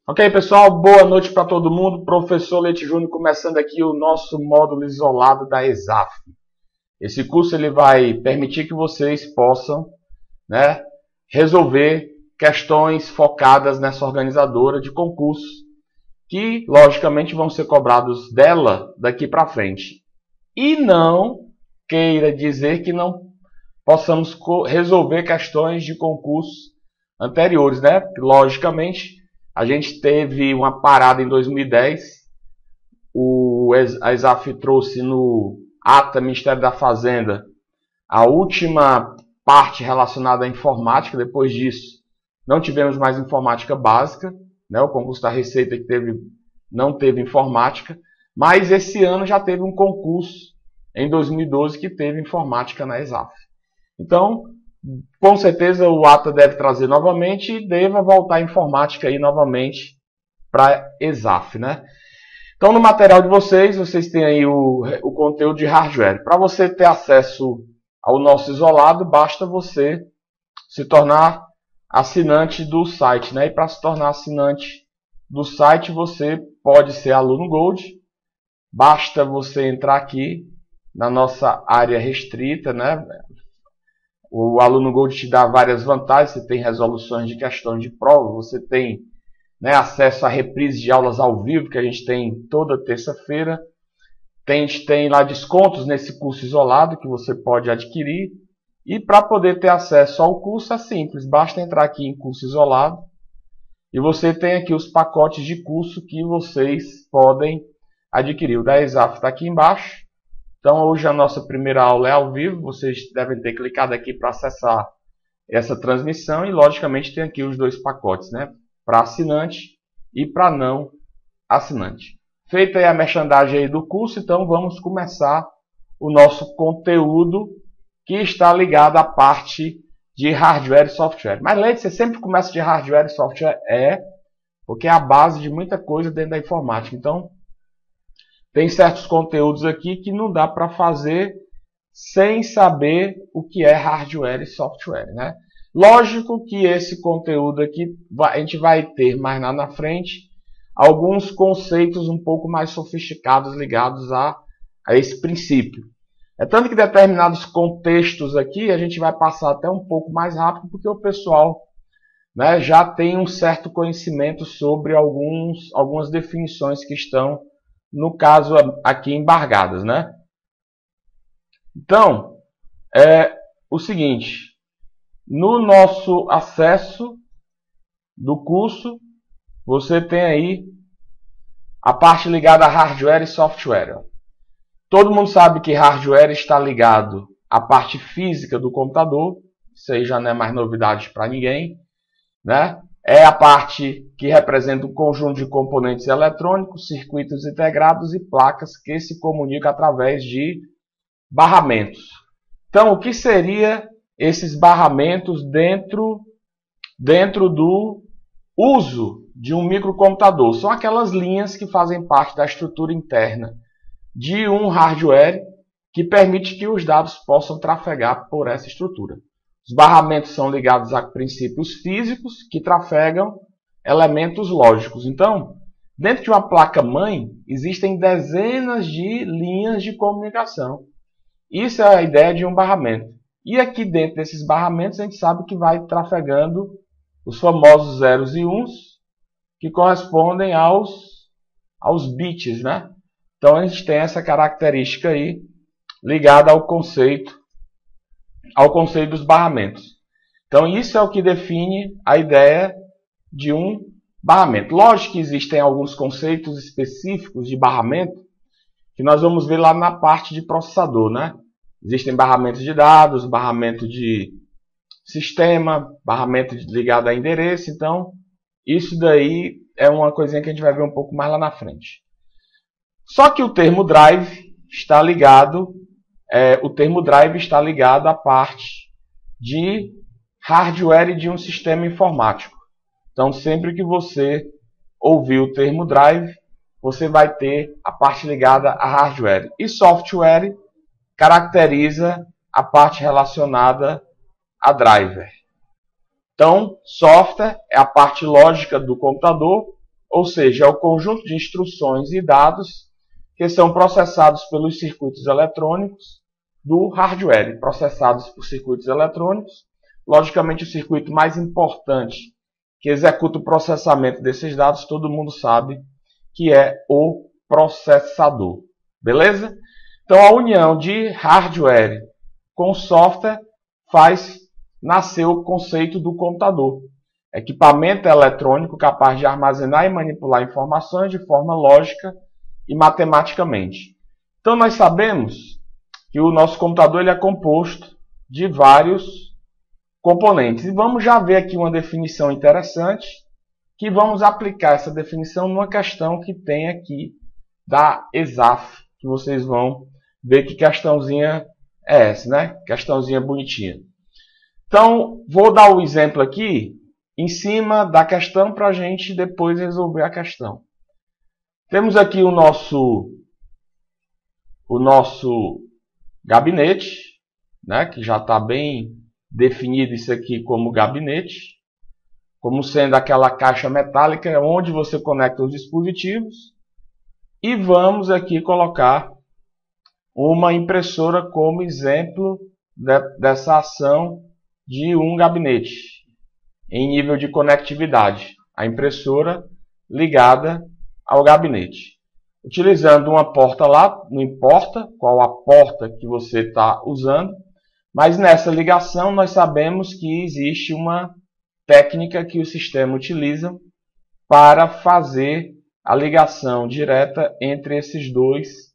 Ok, pessoal, boa noite para todo mundo. Professor Leite Júnior começando aqui o nosso módulo isolado da ESAF. Esse curso ele vai permitir que vocês possam, resolver questões focadas nessa organizadora de concursos que, logicamente, vão ser cobrados dela daqui para frente. E não queira dizer que não possamos resolver questões de concursos anteriores, né? Logicamente, a gente teve uma parada em 2010, a ESAF trouxe no ATA, Ministério da Fazenda, a última parte relacionada à informática. Depois disso, não tivemos mais informática básica, né? O concurso da Receita que não teve informática, mas esse ano já teve um concurso, em 2012, que teve informática na ESAF. Então, com certeza o ATA deve trazer novamente e deva voltar a informática aí novamente para a ESAF, né? Então, no material de vocês têm aí o conteúdo de hardware. Para você ter acesso ao nosso isolado, basta você se tornar assinante do site, né? E para se tornar assinante do site, você pode ser aluno Gold. Basta você entrar aqui na nossa área restrita, né? O aluno Gold te dá várias vantagens. Você tem resoluções de questões de prova, você tem acesso a reprise de aulas ao vivo, que a gente tem toda terça-feira. A gente tem lá descontos nesse curso isolado que você pode adquirir. E para poder ter acesso ao curso é simples, basta entrar aqui em curso isolado. E você tem aqui os pacotes de curso que vocês podem adquirir. O da ESAF está aqui embaixo. Então, hoje a nossa primeira aula é ao vivo. Vocês devem ter clicado aqui para acessar essa transmissão. E, logicamente, tem aqui os dois pacotes, né? Para assinante e para não assinante. Feita aí a merchandising aí do curso, então vamos começar o nosso conteúdo que está ligado à parte de hardware e software. Mas, Leite, você sempre começa de hardware e software? Porque é a base de muita coisa dentro da informática. Então, tem certos conteúdos aqui que não dá para fazer sem saber o que é hardware e software, né? Lógico que esse conteúdo aqui a gente vai ter mais lá na frente alguns conceitos um pouco mais sofisticados ligados a esse princípio. É tanto que determinados contextos aqui a gente vai passar até um pouco mais rápido, porque o pessoal, né, já tem um certo conhecimento sobre algumas definições que estão, no caso aqui, embargadas, né? Então, é o seguinte: no nosso acesso do curso, você tem aí a parte ligada a hardware e software. Todo mundo sabe que hardware está ligado à parte física do computador. Isso aí já não é mais novidade para ninguém, né? É a parte que representa um conjunto de componentes eletrônicos, circuitos integrados e placas que se comunicam através de barramentos. Então, o que seria esses barramentos dentro do uso de um microcomputador? São aquelas linhas que fazem parte da estrutura interna de um hardware que permite que os dados possam trafegar por essa estrutura. Os barramentos são ligados a princípios físicos que trafegam elementos lógicos. Então, dentro de uma placa-mãe, existem dezenas de linhas de comunicação. Isso é a ideia de um barramento. E aqui dentro desses barramentos, a gente sabe que vai trafegando os famosos zeros e uns, que correspondem aos bits, né? Então, a gente tem essa característica aí ligada ao conceito dos barramentos. Então, isso é o que define a ideia de um barramento. Lógico que existem alguns conceitos específicos de barramento que nós vamos ver lá na parte de processador, né? Existem barramentos de dados, barramento de sistema, barramento ligado a endereço. Então, isso daí é uma coisinha que a gente vai ver um pouco mais lá na frente. Só que o termo drive está ligado à parte de hardware e de um sistema informático. Então, sempre que você ouvir o termo drive, você vai ter a parte ligada a hardware. E software caracteriza a parte relacionada a driver. Então, software é a parte lógica do computador ou seja, é o conjunto de instruções e dados que são processados pelos circuitos eletrônicos do hardware, processados por circuitos eletrônicos. Logicamente, o circuito mais importante que executa o processamento desses dados, todo mundo sabe que é o processador. Beleza? Então, a união de hardware com software faz nascer o conceito do computador. Equipamento eletrônico capaz de armazenar e manipular informações de forma lógica e matematicamente. Então, nós sabemos que o nosso computador ele é composto de vários componentes. E vamos já ver aqui uma definição interessante, que vamos aplicar essa definição numa questão que tem aqui da ESAF, que vocês vão ver que questãozinha é essa, né? Questãozinha bonitinha. Então, vou dar o exemplo aqui em cima da questão para a gente depois resolver a questão. Temos aqui o nosso gabinete, né? Que já está bem definido isso aqui como gabinete, como sendo aquela caixa metálica onde você conecta os dispositivos. E vamos aqui colocar uma impressora como exemplo dessa ação de um gabinete em nível de conectividade. A impressora ligada ao gabinete. Utilizando uma porta lá, não importa qual a porta que você está usando, mas nessa ligação nós sabemos que existe uma técnica que o sistema utiliza para fazer a ligação direta entre esses dois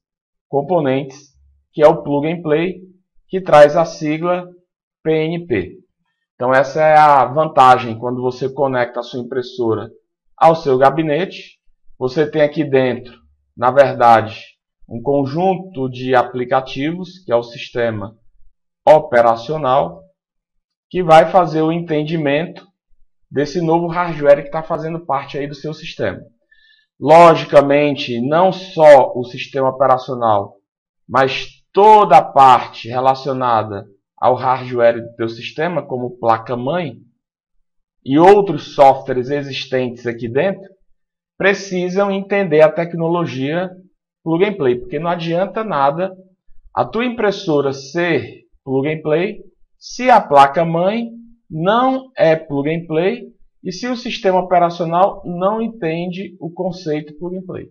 componentes, que é o Plug and Play, que traz a sigla PNP. Então essa é a vantagem quando você conecta a sua impressora ao seu gabinete. Você tem aqui dentro, na verdade, um conjunto de aplicativos, que é o sistema operacional, que vai fazer o entendimento desse novo hardware que está fazendo parte aí do seu sistema. Logicamente, não só o sistema operacional, mas toda a parte relacionada ao hardware do teu sistema, como placa-mãe e outros softwares existentes aqui dentro, precisam entender a tecnologia Plug and Play, porque não adianta nada a tua impressora ser Plug and Play se a placa-mãe não é Plug and Play e se o sistema operacional não entende o conceito Plug and Play.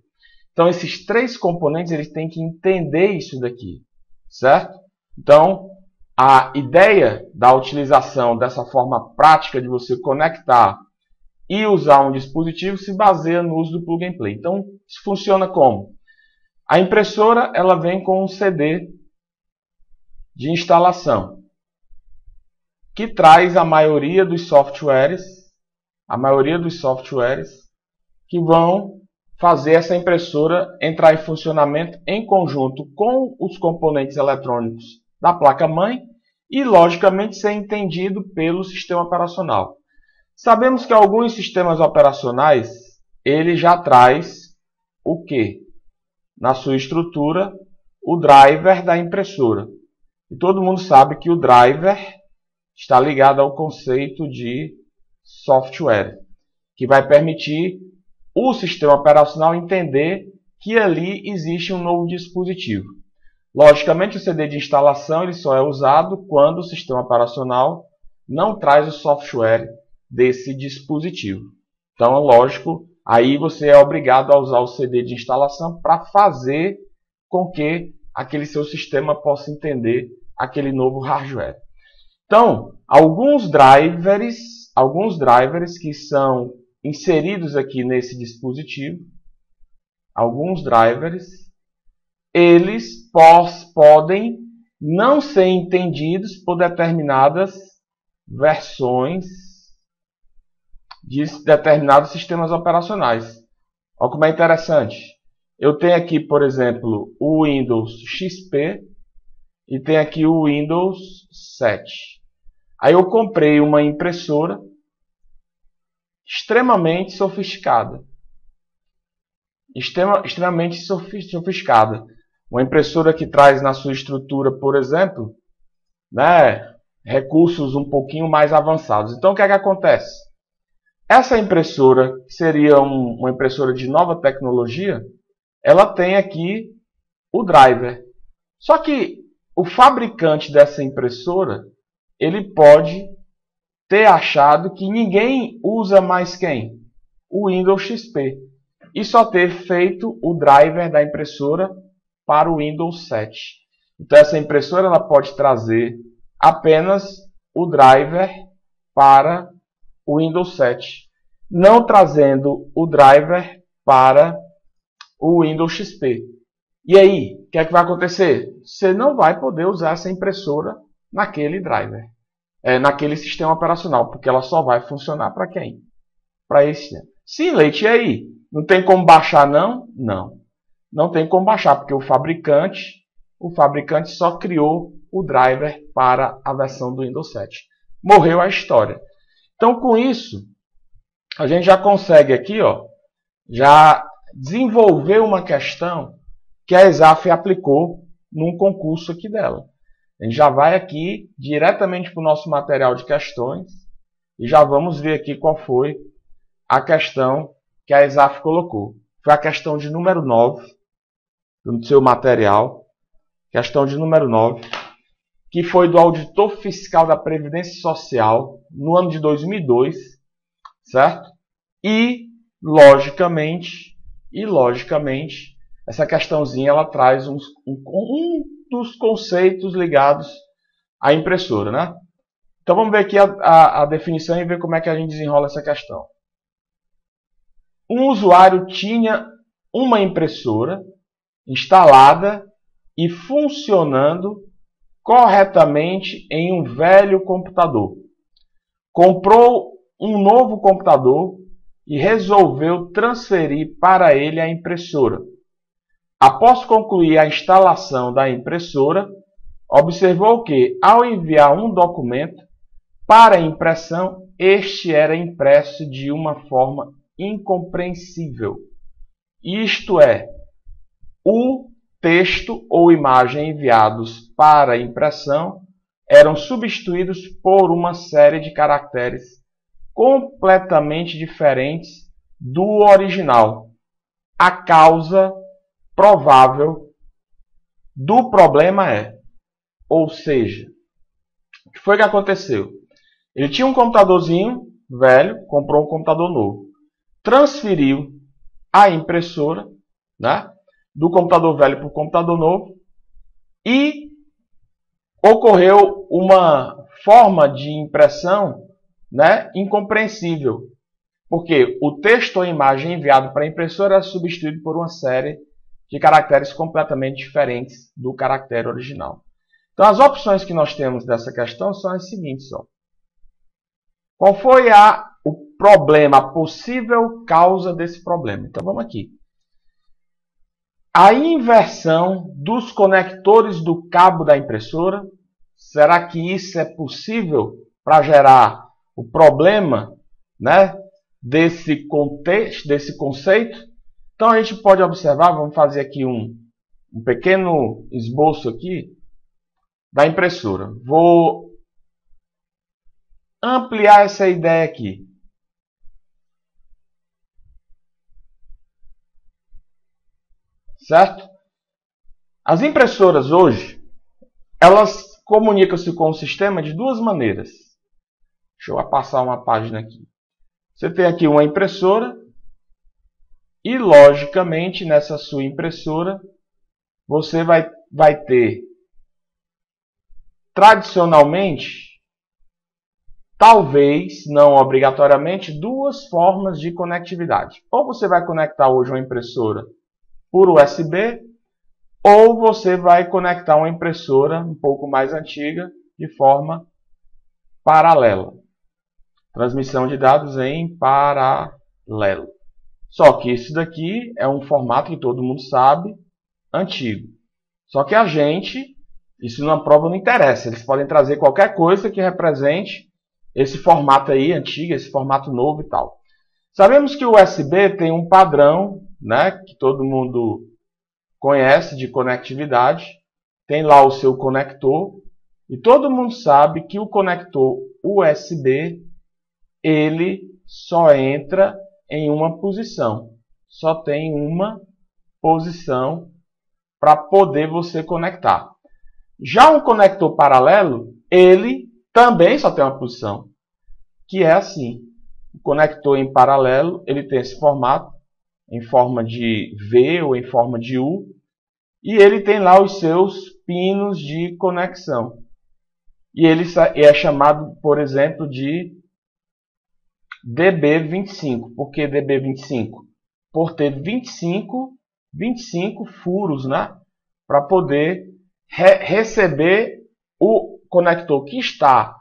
Então, esses três componentes eles têm que entender isso daqui, certo? Então, a ideia da utilização dessa forma prática de você conectar e usar um dispositivo se baseia no uso do Plug and Play. Então, isso funciona como? A impressora ela vem com um CD de instalação, que traz a maioria dos softwares que vão fazer essa impressora entrar em funcionamento em conjunto com os componentes eletrônicos da placa-mãe e, logicamente, ser entendido pelo sistema operacional. Sabemos que alguns sistemas operacionais ele já traz o quê? Na sua estrutura, o driver da impressora. E todo mundo sabe que o driver está ligado ao conceito de software, que vai permitir o sistema operacional entender que ali existe um novo dispositivo. Logicamente, o CD de instalação ele só é usado quando o sistema operacional não traz o software desse dispositivo. Então, lógico, aí você é obrigado a usar o CD de instalação para fazer com que aquele seu sistema possa entender aquele novo hardware. Então, alguns drivers que são inseridos aqui nesse dispositivo, eles podem não ser entendidos por determinadas versões de determinados sistemas operacionais. Olha como é interessante. Eu tenho aqui, por exemplo, o Windows XP e tenho aqui o Windows 7. Aí eu comprei uma impressora extremamente sofisticada. Extremamente sofisticada. Uma impressora que traz na sua estrutura, por exemplo, né, recursos um pouquinho mais avançados. Então, o que é que acontece? Essa impressora, que seria uma impressora de nova tecnologia, ela tem aqui o driver. Só que o fabricante dessa impressora, ele pode ter achado que ninguém usa mais quem? O Windows XP. E só ter feito o driver da impressora para o Windows 7. Então essa impressora ela pode trazer apenas o driver para o Windows 7, não trazendo o driver para o Windows XP. E aí, o que é que vai acontecer? Você não vai poder usar essa impressora naquele driver, naquele sistema operacional, porque ela só vai funcionar para quem? Para esse. Sim, Leite, e aí? Não tem como baixar, não? Não. Não tem como baixar, porque o fabricante só criou o driver para a versão do Windows 7. Morreu a história. Então, com isso, a gente já consegue aqui, já desenvolver uma questão que a ESAF aplicou num concurso aqui dela. A gente já vai aqui diretamente para o nosso material de questões e já vamos ver aqui qual foi a questão que a ESAF colocou. Foi a questão de número 9 do seu material, questão de número 9, que foi do auditor fiscal da Previdência Social no ano de 2002, certo? E, logicamente, essa questãozinha ela traz um dos conceitos ligados à impressora, né? Então vamos ver aqui a definição e ver como é que a gente desenrola essa questão. Um usuário tinha uma impressora instalada e funcionando corretamente em um velho computador. Comprou um novo computador e resolveu transferir para ele a impressora. Após concluir a instalação da impressora, observou que, ao enviar um documento para impressão, este era impresso de uma forma incompreensível. Isto é, o texto ou imagem enviados para impressão eram substituídos por uma série de caracteres completamente diferentes do original. A causa provável do problema ou seja, o que foi que aconteceu? Ele tinha um computadorzinho velho, comprou um computador novo, transferiu a impressora, né, do computador velho para o computador novo e ocorreu uma forma de impressão, né, incompreensível, porque o texto ou imagem enviado para a impressora é substituído por uma série de caracteres completamente diferentes do caractere original. Então, as opções que nós temos dessa questão são as seguintes. Qual foi o problema, a possível causa desse problema? Então, vamos aqui. A inversão dos conectores do cabo da impressora. Será que isso é possível para gerar o problema, né, desse contexto, desse conceito? Então a gente pode observar, vamos fazer aqui um pequeno esboço aqui da impressora. Vou ampliar essa ideia aqui. Certo? As impressoras hoje, elas comunicam-se com o sistema de duas maneiras. Deixa eu passar uma página aqui. Você tem aqui uma impressora e, logicamente, nessa sua impressora, você vai ter, tradicionalmente, talvez, não obrigatoriamente, duas formas de conectividade. Ou você vai conectar hoje uma impressora por USB, ou você vai conectar uma impressora um pouco mais antiga de forma paralela. Transmissão de dados em paralelo. Só que isso daqui é um formato que todo mundo sabe, antigo. Só que a gente, isso na prova não interessa. Eles podem trazer qualquer coisa que represente esse formato aí antigo, esse formato novo e tal. Sabemos que o USB tem um padrão, né, que todo mundo conhece de conectividade. Tem lá o seu conector. E todo mundo sabe que o conector USB, ele só entra em uma posição. Só tem uma posição para poder você conectar. Já um conector paralelo, ele também só tem uma posição, que é assim. O conector em paralelo, ele tem esse formato, em forma de V ou em forma de U, e ele tem lá os seus pinos de conexão. E ele é chamado, por exemplo, de DB25. Por que DB25? Por ter 25 furos, né? Para poder receber o conector que está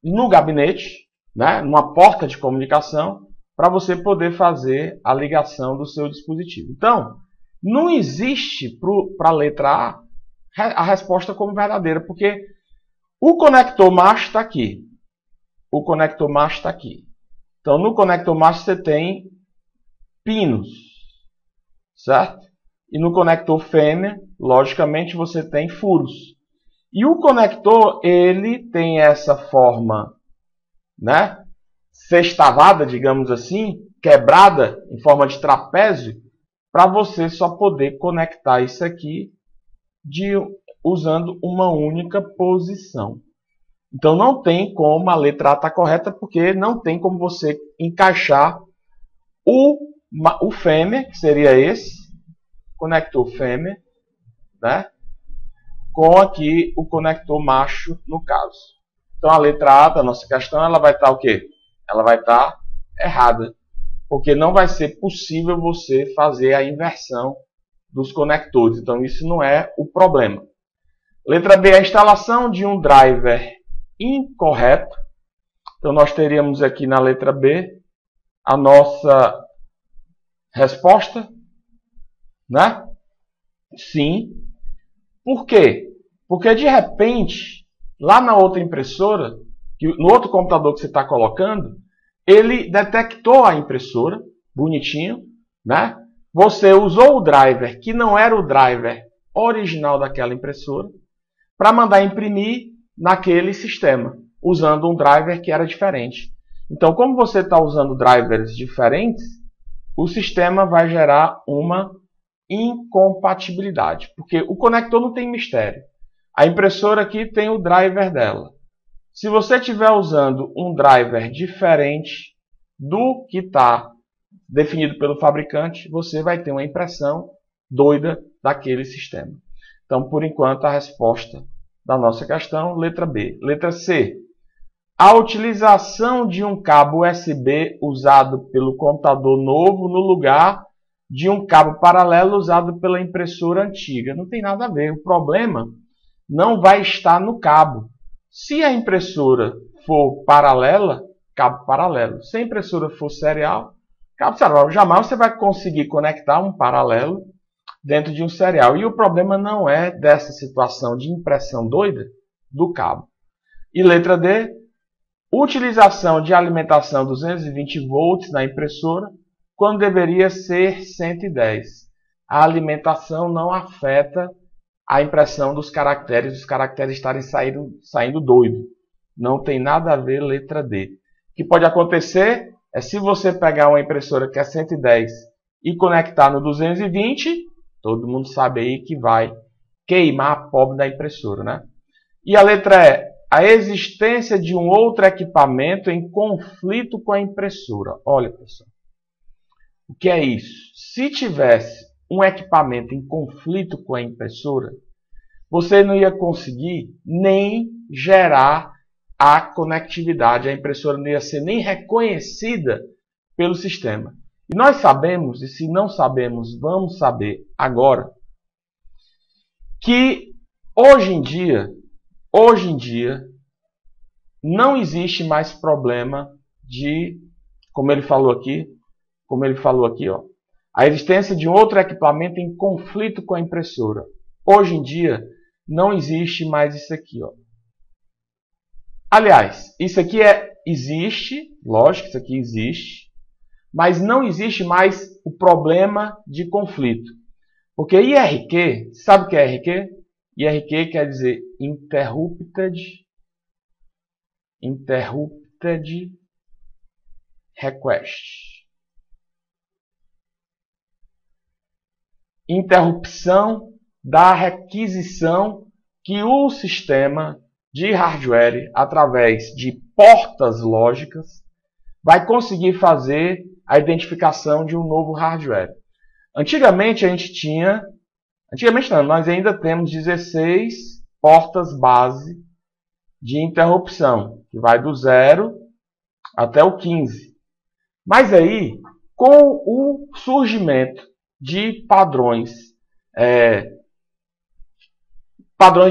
no gabinete, né? Numa porta de comunicação, para você poder fazer a ligação do seu dispositivo. Então, não existe para a letra A resposta como verdadeira, porque o conector macho está aqui. O conector macho está aqui. Então, no conector macho você tem pinos, certo? E no conector fêmea, logicamente, você tem furos. E o conector, ele tem essa forma, né? Sextavada, digamos assim, quebrada em forma de trapézio, para você só poder conectar isso aqui usando uma única posição. Então não tem como a letra A estar correta, porque não tem como você encaixar o fêmea, que seria esse, conector fêmea, né? Com aqui o conector macho, no caso. Então a letra A da nossa questão, ela vai estar o quê? Ela vai estar errada, porque não vai ser possível você fazer a inversão dos conectores. Então isso não é o problema. Letra B, a instalação de um driver incorreto. Então nós teríamos aqui na letra B a nossa resposta, né? Sim. Por quê? Porque de repente, lá na outra impressora, no outro computador que você está colocando, ele detectou a impressora, bonitinho, né? Você usou o driver, que não era o driver original daquela impressora, para mandar imprimir naquele sistema, usando um driver que era diferente. Então, como você está usando drivers diferentes, o sistema vai gerar uma incompatibilidade, porque o conector não tem mistério. A impressora aqui tem o driver dela. Se você estiver usando um driver diferente do que está definido pelo fabricante, você vai ter uma impressão doida daquele sistema. Então, por enquanto, a resposta da nossa questão, letra B. Letra C. A utilização de um cabo USB usado pelo computador novo no lugar de um cabo paralelo usado pela impressora antiga. Não tem nada a ver. O problema não vai estar no cabo. Se a impressora for paralela, cabo paralelo. Se a impressora for serial, cabo serial. Jamais você vai conseguir conectar um paralelo dentro de um serial. E o problema não é dessa situação de impressão doida do cabo. E letra D, utilização de alimentação 220 volts na impressora, quando deveria ser 110. A alimentação não afeta a impressão dos caracteres estarem saindo doido. Não tem nada a ver, letra D. O que pode acontecer é se você pegar uma impressora que é 110 e conectar no 220, todo mundo sabe aí que vai queimar a pobre da impressora, né? E a letra E, a existência de um outro equipamento em conflito com a impressora. Olha, pessoal, o que é isso? Se tivesse um equipamento em conflito com a impressora, você não ia conseguir nem gerar a conectividade. A impressora não ia ser nem reconhecida pelo sistema. E nós sabemos, e se não sabemos, vamos saber agora, que hoje em dia, não existe mais problema de, como ele falou aqui, ó, a existência de um outro equipamento em conflito com a impressora. Hoje em dia, não existe mais isso aqui, ó. Aliás, isso aqui existe, lógico, isso aqui existe, mas não existe mais o problema de conflito. Porque IRQ, sabe o que é IRQ? IRQ quer dizer Interrupted request. Interrupção da requisição que o sistema de hardware, através de portas lógicas, vai conseguir fazer a identificação de um novo hardware. Antigamente a gente tinha, nós ainda temos 16 portas base de interrupção, que vai do 0 até o 15. Mas aí, com o surgimento de padrões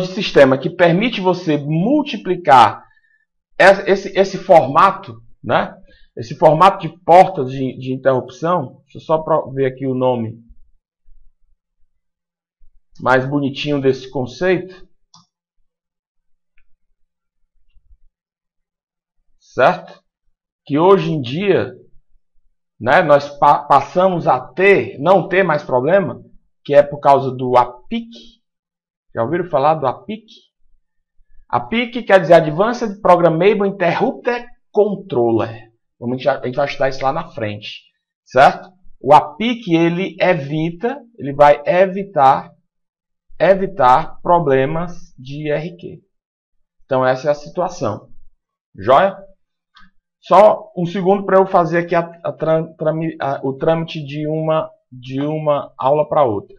de sistema que permite você multiplicar esse formato, né? Esse formato de portas de interrupção. Deixa eu só ver aqui o nome mais bonitinho desse conceito. Certo? Que hoje em dia, né, nós passamos a não ter mais problema, que é por causa do APIC. Já ouviram falar do APIC? APIC quer dizer Advanced Programmable Interrupter Controller. A gente vai estudar isso lá na frente, certo? O APIC ele vai evitar problemas de IRQ. Então essa é a situação. Joia? Só um segundo para eu fazer aqui o trâmite de uma aula para outra.